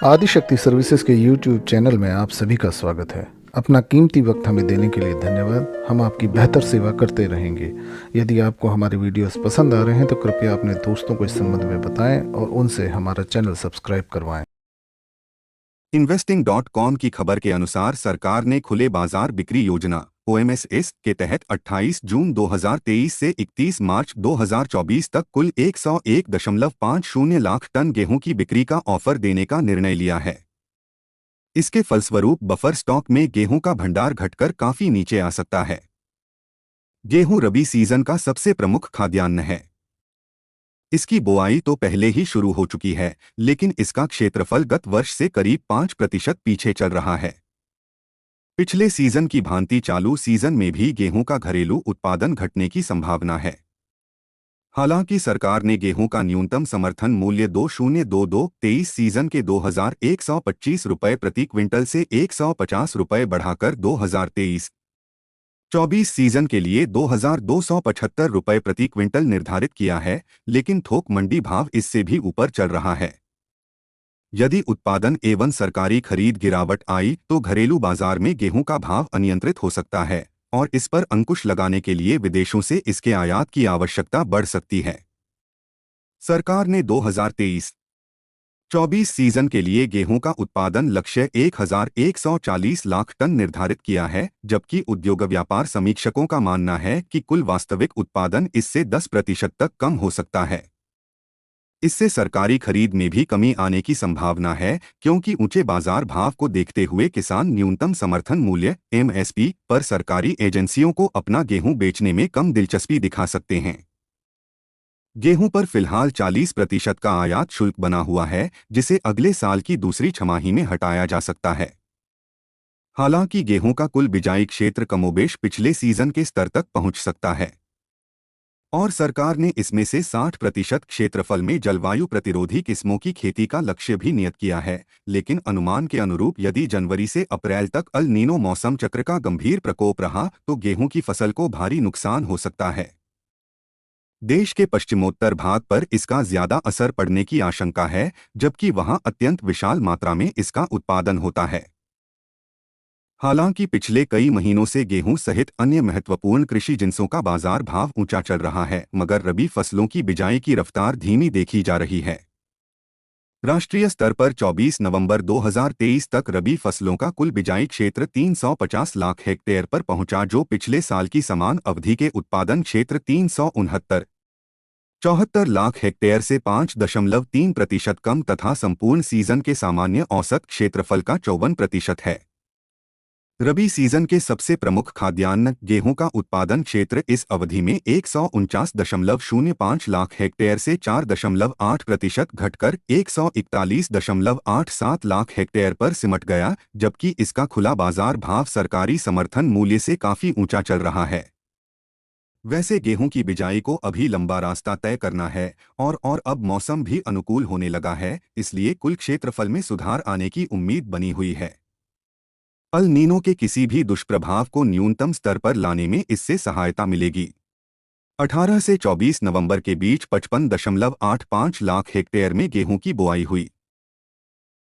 Adishakti services के YouTube channel में आप सभी का स्वागत है। अपना कीमती वक्त हमें देने के लिए धन्यवाद। हम आपकी बेहतर सेवा करते रहेंगे। यदि आपको हमारे वीडियोस पसंद आ रहे हैं तो कृपया अपने दोस्तों को इस संबंध में बताएं और उनसे हमारा चैनल सब्सक्राइब करवाएं। Investing.com की खबर के अनुसार सरकार ने खुले बाजार बिक्री योजना OMSS के तहत 28 जून 2023 से 31 मार्च 2024 तक कुल 101.50 लाख टन गेहूं की बिक्री का ऑफर देने का निर्णय लिया है। इसके फलस्वरूप बफर स्टॉक में गेहूं का भंडार घटकर काफी नीचे आ सकता है। गेहूं रबी सीजन का सबसे प्रमुख खाद्यान्न है। इसकी बुआई तो पहले ही शुरू हो चुकी है, लेकिन इसका क्षेत्रफल गत वर्ष से करीब 5% पीछे चल रहा है। पिछले सीजन की भांति चालू सीजन में भी गेहूं का घरेलू उत्पादन घटने की संभावना है। हालांकि सरकार ने गेहूं का न्यूनतम समर्थन मूल्य 2022-23 सीजन के 2125 रुपये प्रति क्विंटल से 150 रुपये बढ़ाकर 2023-24 सीजन के लिए 2275 रुपये प्रति क्विंटल निर्धारित किया है, लेकिन थोक मंडी भाव इससे भी ऊपर चल रहा है। यदि उत्पादन एवं सरकारी खरीद गिरावट आई तो घरेलू बाजार में गेहूं का भाव अनियंत्रित हो सकता है और इस पर अंकुश लगाने के लिए विदेशों से इसके आयात की आवश्यकता बढ़ सकती है। सरकार ने 2023-24 सीजन के लिए गेहूं का उत्पादन लक्ष्य 1140 लाख टन निर्धारित किया है, जबकि उद्योग व्यापार समीक्षकों का मानना है कि कुल वास्तविक उत्पादन इससे 10% तक कम हो सकता है। इससे सरकारी खरीद में भी कमी आने की संभावना है, क्योंकि ऊंचे बाजार भाव को देखते हुए किसान न्यूनतम समर्थन मूल्य MSP पर सरकारी एजेंसियों को अपना गेहूं बेचने में कम दिलचस्पी दिखा सकते हैं। गेहूं पर फिलहाल 40% का आयात शुल्क बना हुआ है, जिसे अगले साल की दूसरी छमाही में हटाया जा सकता है। हालांकि गेहूं का कुल बिजाई क्षेत्र कमोबेश पिछले सीजन के स्तर तक पहुंच सकता है और सरकार ने इसमें से 60% क्षेत्रफल में जलवायु प्रतिरोधी किस्मों की खेती का लक्ष्य भी नियत किया है, लेकिन अनुमान के अनुरूप यदि जनवरी से अप्रैल तक अल नीनो मौसम चक्र का गंभीर प्रकोप रहा तो गेहूं की फसल को भारी नुकसान हो सकता है। देश के पश्चिमोत्तर भाग पर इसका ज्यादा असर पड़ने की आशंका है, जबकि वहां अत्यंत विशाल मात्रा में इसका उत्पादन होता है। हालांकि पिछले कई महीनों से गेहूं सहित अन्य महत्वपूर्ण कृषि जिन्सों का बाजार भाव ऊंचा चल रहा है, मगर रबी फसलों की बिजाई की रफ्तार धीमी देखी जा रही है। राष्ट्रीय स्तर पर 24 नवंबर 2023 तक रबी फसलों का कुल बिजाई क्षेत्र 350 लाख हेक्टेयर पर पहुंचा, जो पिछले साल की समान अवधि के उत्पादन क्षेत्र 374 लाख हेक्टेयर से 5.3% कम तथा संपूर्ण सीजन के सामान्य औसत क्षेत्रफल का 54% है। रबी सीजन के सबसे प्रमुख खाद्यान्न गेहूं का उत्पादन क्षेत्र इस अवधि में 149.05 लाख हेक्टेयर से 4.8% घटकर 141.87 लाख हेक्टेयर पर सिमट गया, जबकि इसका खुला बाजार भाव सरकारी समर्थन मूल्य से काफी ऊंचा चल रहा है। वैसे गेहूं की बिजाई को अभी लंबा रास्ता तय करना है और अब मौसम भी अनुकूल होने लगा है, इसलिए कुल क्षेत्रफल में सुधार आने की उम्मीद बनी हुई है। अल नीनो के किसी भी दुष्प्रभाव को न्यूनतम स्तर पर लाने में इससे सहायता मिलेगी। 18 से 24 नवंबर के बीच 55.85 लाख हेक्टेयर में गेहूं की बुआई हुई।